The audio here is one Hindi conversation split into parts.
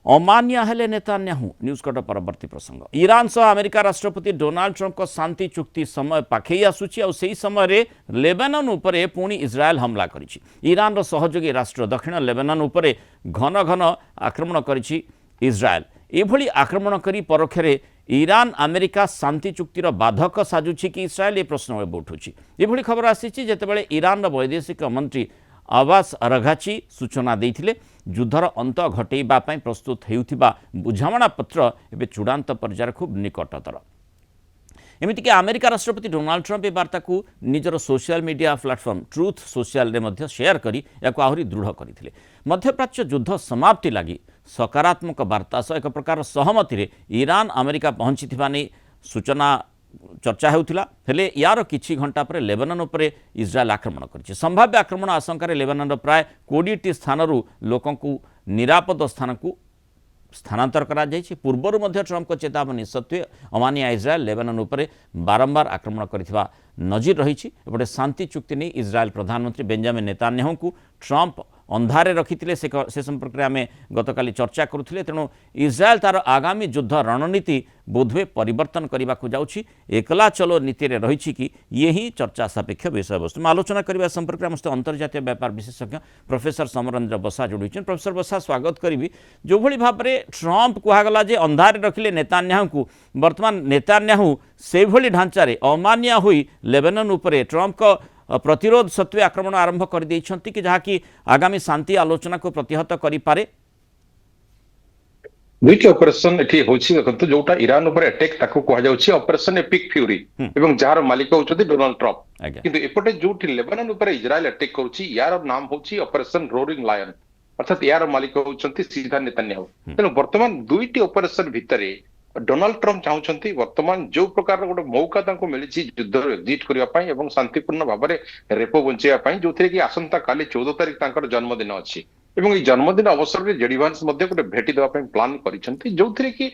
अमानिया हेले नेतान्याहू न्यूज कट परवर्ती प्रसंग ईरान सह अमेरिका राष्ट्रपति डोनाल्ड ट्रंप को शांति चुक्ति समय पाखई आसुची और सही समय लेबानन उपरे पुणी इज्राएल हमला करिछि। ईरान रो सहयोगी राष्ट्र दक्षिण लेबानन उपरे घन घन आक्रमण करिछि इज्राएल। एभली आक्रमण करी परोक्षरे ईरान अमेरिका शांति चुक्तिर बाधक साजुछि कि इस्राएल ये प्रश्न उठुछि। एभली खबर आसीछि जेतेबेले ईरान रो वैदेशिक मंत्री अब्बास अराघची सूचना देइथिले युद्धर अंत घटेइबा पई प्रस्तुत हेउथिबा बुझामणा पत्र एबे चूड़ांत पर्यायर खूब निकटतर। एमितिक अमेरिका राष्ट्रपति डोनाल्ड ट्रंप ए वार्ता को निजर social media platform truth social रे मध्य शेयर करी याको आहुरी दृढ़ करथिले। मध्यप्राच्य युद्ध समाप्ति लागि सकारात्मक वार्ता सह एक प्रकार सहमति रे ईरान अमेरिका पहुंचीथिबा नै सूचना चर्चा होउथिला। हेले यार किछि घंटा पर लेबानन उपरे इज्राएल आक्रमण करिछि। संभाव्य आक्रमण आशंका लेबानन प्राय 20टी स्थानरू लोकंकु निरापद स्थानकु स्थानांतर करा जायछि। पूर्वरु मध्य ट्रंप को चेतावनी सत्वे अमानिया इज्राएल लेबानन उपरे बारंबार आक्रमण करिथिबा नजीर रहिछि। एपटे शांति चुक्ति नै इज्राएल प्रधानमंत्री बेंजामिन नेतान्याहू को ट्रंप अंधारे रखिथिले से संपर्क में आम गतकाली चर्चा करुथिले। तेणु इज्राएल तार आगामी युद्ध रणनीति बोधवे परिवर्तन करने को जाउछि। एकला चलो नीति रे रहिछि कि ये ही चर्चा सापेक्ष विषय वस्तु में आलोचना करने संपर्क में समस्त अंतर्जातीय व्यापार विशेषज्ञ प्रोफेसर समरेंद्र बसा जोड़ी। प्रोफेसर बसा स्वागत करी। जो भली भाव में ट्रंप कहगला जे अंधारे रखिले नेतान्याहू को, वर्तमान नेतान्याहू से भली ढांचारे अमानिया हुई लेबानन उपरे ट्रंप को प्रतिरोध सत्वे आक्रमण आरंभ कर देइछंती कि जहा कि आगामी शांति आलोचना को प्रतिहत करि पारे। दुईटी ऑपरेशन एठी होछि देखंतु जोटा ईरान ऊपर अटैक ताको कहा जाउछि ऑपरेशन एपिक फ्यूरी एवं जार मालिक होछथि डोनाल्ड ट्रंप। किंतु एपटे जोटी लेबानन ऊपर इजराइल अटैक करूछि यार नाम होछि ऑपरेशन रोरिंग लायन, अर्थात यार मालिक होछथि सीधा नेतान्याहू। तेनु वर्तमान दुईटी ऑपरेशन भितरे डोनाल्ड ट्रंप चाहूछंती वर्तमान जो प्रकार गोटे मौका तांको मिलिछि युद्ध एग्जिट करिया पई एवं शांतिपूर्ण भाबरे रेपो बंचिया पई, जोथिरे कि आसंता काली 14 तारिख तांकर जन्मदिन अछि एवं ई जन्मदिन अवसर रे जेडी वांस मध्ये गोटे भेटी देबा पई प्लान करिसंती। जोथिरे कि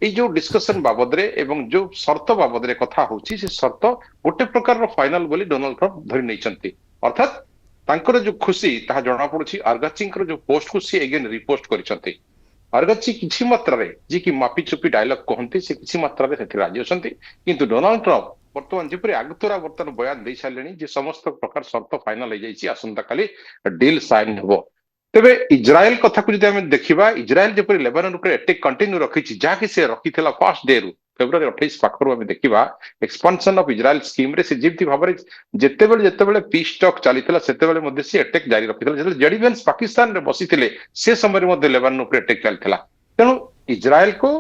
ई जो डिस्कशन बाबदरे एवं जो शर्त बाबदरे कथा होछि से शर्त गोटे प्रकार रो फाइनल बोली डोनाल्ड ट्रंप धरि नैचंती। अर्थात तांकर जो खुशी ताहा जणा पड़ुछि आर्गाचिंकर जो पोस्ट को सी अगेन रिपोस्ट करिसंती। अर्गची किछि मात्रा रे जी कि मापी चुपी डायलॉग कहंती से किछि मात्रा रे सेठी राजी होसंती। किंतु डोनाल्ड ट्रंप वर्तमान जेपरि आगतरा वर्तमान बयान दे सालेनी जे समस्त प्रकार शर्त फाइनल हो जाइछि, आसंता काली डील साइन होबो। तबे इजराइल कथा को जदि हम देखिबा, इजराइल जेपरि लेबानन ऊपर अटैक कंटिन्यू रखिछि जाकि से रखिथिला फर्स्ट डे रु फेब्रुआरी 28 पाखरु हम देखिबा एक्सपेंशन ऑफ इजराइल स्कीम रे से जेति भाबरे जेतेबेले पीस टॉक चलीथिला सेतेबेले मध्ये से अटैक जारी रखिथिला। जेते जेडीवेंस पाकिस्तान रे बसिथिले से समय मध्ये लेबानन ऊपर अटैक चलीथिला। तेनु इजराइल को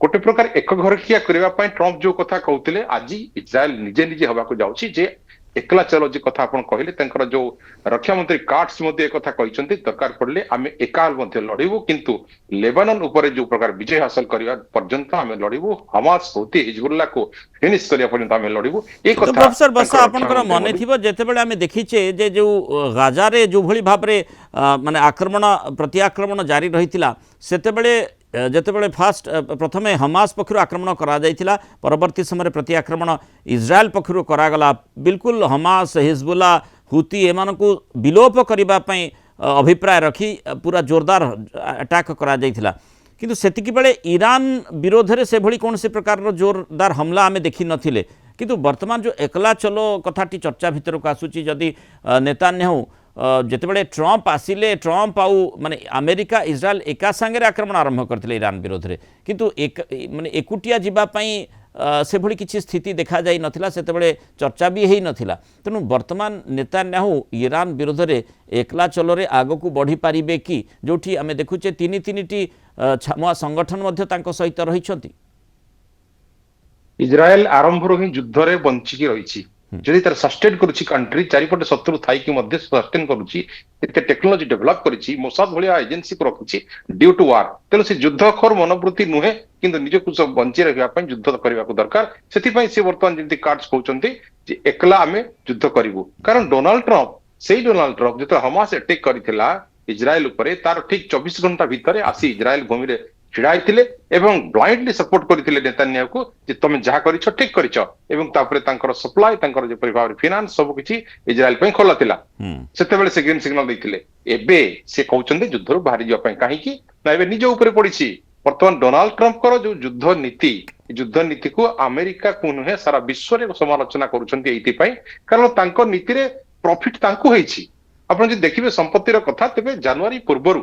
गोटे प्रकार एक घर खिया करबा पई ट्रंप जो कथा कहउथिले आज इजराइल निजे निजे हबा को जाउछि जे एकला चलो जे कथा आपण कहिले तंकर जो रक्षा मंत्री कार्ड्स मध्ये कथा कहिसंती दरकार पड़ले आमे एकाल मध्ये लड़िबो, किंतु लेबानन ऊपर जो प्रकार विजय हासिल करिया पर्यंत आमे लड़िबो, हमास होती हिजबुल्लाह को फिनिश करिया पर्यंत आमे लड़िबो। ए कथा प्रोफेसर बसा आपनकर मने थिबो जेतेबेले आमे देखिचे जे जो गाजा रे जो भली भाबरे माने आक्रमण प्रति आक्रमण जारी रहितिला सेतेबेले जेतेबेले फास्ट प्रथमे हमास पक्षरु आक्रमण करा जाइतिला, परवर्ती समय प्रति आक्रमण इज्राएल पक्षरु करागला। बिल्कुल हमास हिजबुल्लाह हुती एमानकु विलोप करिबा पई अभिप्राय रखी पूरा जोरदार अटैक करा जाइतिला। किंतु सेतिकी बेले ईरान विरोध रे से भली कोनसे प्रकार रो जोरदार हमला आमे देखि नथिले। किंतु वर्तमान जो एकला चलो कथाटी चर्चा भितर को आसुची जदि नेतान्याहू जेतेबेले ट्रंप आसिले ट्रंप आउ माने अमेरिका इज्राएल एका संगे आक्रमण आरंभ करथिले ईरान विरोध रे, किंतु एक माने एकुटिया जिबा पई से भली किछि स्थिति देखा जाई नथिला, सेतेबेले चर्चा भी हेई नथिला। तेनु वर्तमान नेतान्याहू ईरान विरोध रे एकला चलो रे आगो को बढ़ी पारिबे कि जोठी आमे देखुचे तीनिटी छामुआ संगठन मध्ये तांको सहित रहिछंती। इजराइल आरंभ रो ही युद्ध रे बंचिकी रहिछि। जदि तार सस्टेन करूछि कंट्री चारिपटे शत्रु थाई कि मध्य सस्टेन करूछि, एते टेक्नोलॉजी डेवलप करिछि, मोसाद भलिया एजेंसी को रखिछि ड्यू टू वार। तेनु से युद्धखोर मनोवृत्ति नुहे किंतु निजकु सब बंची रहिबा पई युद्ध करबा को दरकार। सेति पई से वर्तमान जेंति कार्ड्स कहउचंती जे एकला आमे युद्ध करिवु। कारण डोनाल्ड ट्रंप जतो हमास अटैक करिथिला इजराइल उपरे तार ठीक 24 घंटा भितरे आसी इजराइल भूमि रे छिड़ाइथिले एवं ब्लाइंडली सपोर्ट करथिले नेतान्याहू को जे तमे जहा करिछ ठीक करिछ एवं तापरे तांकर सप्लाई तांकर जे परिवार फाइनेंस सब किछि इजराइल पई खोला थिला। सेतेबेले से ग्रीन सिग्नल दैथिले। एबे से कहउचंदे युद्धरो बाहरी जिया पई काहे कि ନା ଏବେ ନିଜ ଉପରେ ପଡିଛି। ବର୍ତ୍ତମାନ ଡୋନାଲ୍ଡ ଟ୍ରମ୍ପଙ୍କର ଯୋଉ ଯୁଦ୍ଧ ନୀତିକୁ ଆମେରିକାକୁ ନୁହେଁ ସାରା ବିଶ୍ୱରେ ସମାଲୋଚନା କରୁଛନ୍ତି ଏଇଥିପାଇଁ କାରଣ ତାଙ୍କ ନୀତିରେ ପ୍ରଫିଟ ତାଙ୍କୁ ହେଇଛି। ଆପଣ ଯଦି ଦେଖିବେ ସମ୍ପତ୍ତିର କଥା, ତେବେ ଜାନୁଆରୀ ପୂର୍ବରୁ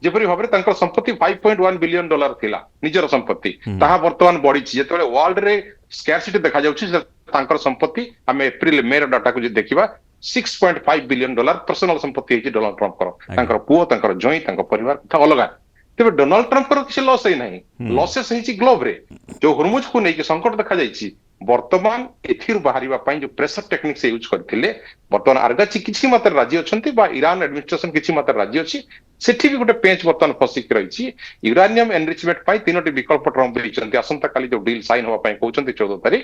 ଯେପରି ଭାବରେ ତାଙ୍କର ସମ୍ପତ୍ତି $5.1 ବିଲିୟନ ଥିଲା ନିଜର ସମ୍ପତ୍ତି, ତାହା ବର୍ତ୍ତମାନ ବଢିଛି। ଯେତେବେଳେ ୱାର୍ଲଡରେ ସ୍କାର୍ସିଟି ଦେଖାଯାଉଛି ତାଙ୍କର ସମ୍ପତ୍ତି, ଆମେ ଏପ୍ରିଲ ମେ ର ଡାଟାକୁ ଯଦି ଦେଖିବା $6.5 ବିଲିୟନ ପର୍ସନାଲ ସମ୍ପତ୍ତି ହେଇଛି ଡୋନାଲ୍ଡ ଟ୍ରମ୍ପଙ୍କର। ତାଙ୍କର ପୁଅ, ତାଙ୍କର ଜ୍ୱାଇଁ, ତାଙ୍କ ପରିବାର କଥା ଅଲଗା। ତେବେ ଡୋନାଲ୍ଡ ଟ୍ରମ୍ପଙ୍କର କିଛି ଲସ୍ ହେଇନାହିଁ, ଲସେସ୍ ହେଇଛି ଗ୍ଲୋବରେ। ଯୋଉ ହର୍ମୁଜକୁ ନେଇକି ସଂକଟ ଦେଖାଯାଇଛି, ବର୍ତ୍ତମାନ ଏଥିରୁ ବାହାରିବା ପାଇଁ ଯୋଉ ପ୍ରେସର ଟେକ୍ନିକ ସେ ୟୁଜ କରିଥିଲେ, ବର୍ତ୍ତମାନ ଆର୍ଗାଚି କିଛି ମାତ୍ରାରେ ରାଜି ଅଛନ୍ତି ବା ଇରାନ ଆଡମିନିଷ୍ଟ୍ରେସନ କିଛି ମାତ୍ରାରେ ରାଜି ଅଛି। ସେଠି ବି ଗୋଟେ ପେଞ୍ଚ ବର୍ତ୍ତମାନ ଫସିକି ରହିଛି। ୟୁରାନିୟମ ଏନରିଚମେଣ୍ଟ ପାଇଁ 3ଟି ବିକଳ୍ପ ଟ୍ରମ୍ପ ଦେଇଛନ୍ତି। ଆସନ୍ତାକାଲି ଯୋଉ ଡିଲ୍ ସାଇନ୍ ହବା ପାଇଁ କହୁଛନ୍ତି 14 ତାରିଖ,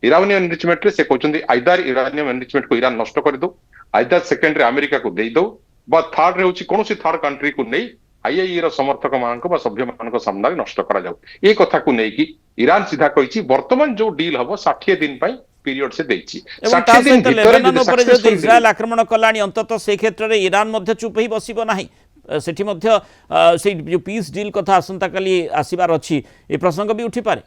ୟୁରାନିୟମ ଏନରିଚମେଣ୍ଟରେ ସେ କହୁଛନ୍ତି ଆଇଦର ୟୁରାନିୟମ ଏନରିଚମେଣ୍ଟକୁ ଇରାନ ନଷ୍ଟ କରିଦଉ, ଆଇଦର ସେକେଣ୍ଡରେ ଆମେରିକାକୁ ଦେଇଦଉ, ବା ଥାର୍ଡରେ ହଉଛି କୌଣସି ଥାର୍ଡ କଣ୍ଟ୍ରିକୁ ନେଇ ଆଇଆଇଇ ର ସମର୍ଥକ ମାନଙ୍କ ବା ସଭ୍ୟ ମାନଙ୍କ ସାମ୍ନାରେ ନଷ୍ଟ କରାଯାଉ। ଏ କଥାକୁ ନେଇକି ଇରାନ ସିଧା କହିଛି ବର୍ତ୍ତମାନ ଯୋଉ ଡିଲ୍ ହବ 60 ଦିନ ପାଇଁ ପିରିୟଡ ସେ ଦେଇଛି। এবং তা 60 ଦିନ সহিত ଭିତରେ লেবানন ଯଦି উপরে যেহেতু successful ইসরায়েল deal, আক্রমণ কলানি অন্তত সেই ক্ষেত্রে ইরান মধ্যে চুপ হয়ে বসিব ନାହିଁ। সেটি মধ্য সেই যে পিস ডিল কথা আসন্তাকালি আসিবার অছি, এই প্রসঙ্গ বি উঠিপারে।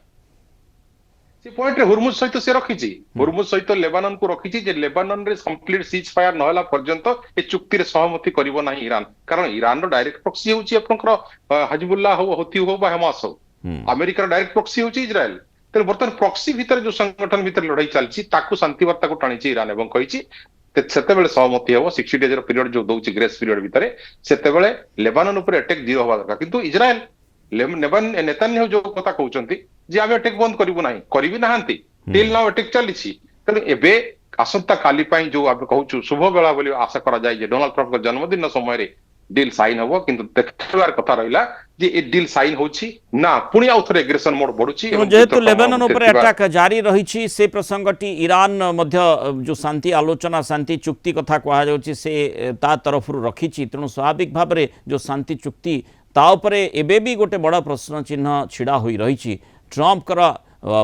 ସେ ପଏଣ୍ଟରେ ହୁର୍ମୁଜ ସହିତ ସେ ରଖିଛି, ହୁର୍ମୁଜ ସହିତ ଲେବାନନକୁ ରଖିଛି ଯେ ଲେବାନନରେ କମ୍ପ୍ଲିଟ ସିଜ୍ ଫାୟାର ନହେଲା ପର୍ଯ୍ୟନ୍ତ ଏ ଚୁକ୍ତିରେ ସହମତି କରିବ ନାହିଁ ଇରାନ। କାରଣ ଇରାନର ଡାଇରେକ୍ଟ ପ୍ରକ୍ସି ହେଉଛି ଆପଣଙ୍କର ହାଜିବୁଲ୍ଲାହ ହଉ, ହଉଥି ହଉ ବା ହମାସ ହଉ। ଆମେରିକାର ଡାଇରେକ୍ଟ ପ୍ରକ୍ସି ହେଉଛି ଇସ୍ରାଏଲ। ତେଣୁ ବର୍ତ୍ତମାନ ପ୍ରକ୍ସି ଭିତରେ ଯୋଉ ସଂଗଠନ ଭିତରେ ଲଢେଇ ଚାଲିଛି, ତାକୁ ଶାନ୍ତି ବାର୍ତ୍ତାକୁ ଟାଣିଛି ଇରାନ ଏବଂ କହିଛି ସେତେବେଳେ ସହମତି ହବ 60 ଡେଜର ପିରିୟଡ ଯୋଉ ଦଉଛି ଗ୍ରେସ୍ ପିରିୟଡ ଭିତରେ, ସେତେବେଳେ ଲେବାନନ ଉପରେ ଆଟାକ ଜିରୋ ହବା ଦରକାର। କିନ୍ତୁ ଇସ୍ରାଏଲ ନେତାନ୍ୟାହୁ ଯୋଉ କଥା କହୁଛନ୍ତି ଯେ ଆମେ ଆଟାକ ବନ୍ଦ କରିବୁ ନାହିଁ, କରିବି ନାହାନ୍ତି, ଟିଲ୍ ନାଉ ଆଟାକ ଚାଲିଛି। ତେଣୁ ଏବେ ଆସନ୍ତା କାଲି ପାଇଁ ଯୋଉ ଆମେ କହୁଛୁ ଶୁଭ ବେଳା ବୋଲି ଆଶା କରାଯାଏ ଯେ ଡୋନାଲ୍ଡ ଟ୍ରମ୍ପଙ୍କ ଜନ୍ମଦିନ ସମୟରେ ଡିଲ୍ ସାଇନ୍ ହବ। କିନ୍ତୁ ଦେଖିବାର କଥା ରହିଲା যে এই ডিল সাইন হচ্ছে না, পুনি আউ থরে এগ্রেসন মোড বড়ুছি। এবং যেহেতু লেবানন উপরে আটাক জারি রয়েছে, সে প্রসঙ্গটি ইরান মধ্য যে শান্তি আলোচনা শান্তি চুক্তি কথা কুহযাচ্ছে সে তা তরফর রখিছি। তেণু স্বাভাবিক ভাবে যে শান্তি চুক্তি তা উপরে এবে বি গোটে বড় প্রশ্ন চিহ্ন ছিড়া হয়ে রয়েছে। ট্রম্পর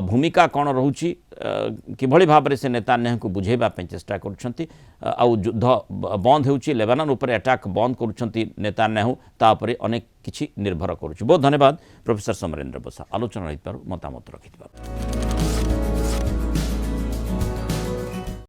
ভূমিকা কଣ রହୁଛି, কিভাবে ভাবে সে নেতান্যাহুଙ୍କୁ বুঝাইবা চেষ্টা করছেন, আউ যুদ্ধ বন্ধ ହେଉଛି, লেবানন উপরে আটাক বন্ধ করছেন নেতান্যাহু, তা উপরে অনেক কিছু নির্ভর করছে। বহুত ধন্যবাদ প্রফেসর সমরেন্দ্র বসা আলোচনা মতামত রখিথিবারু।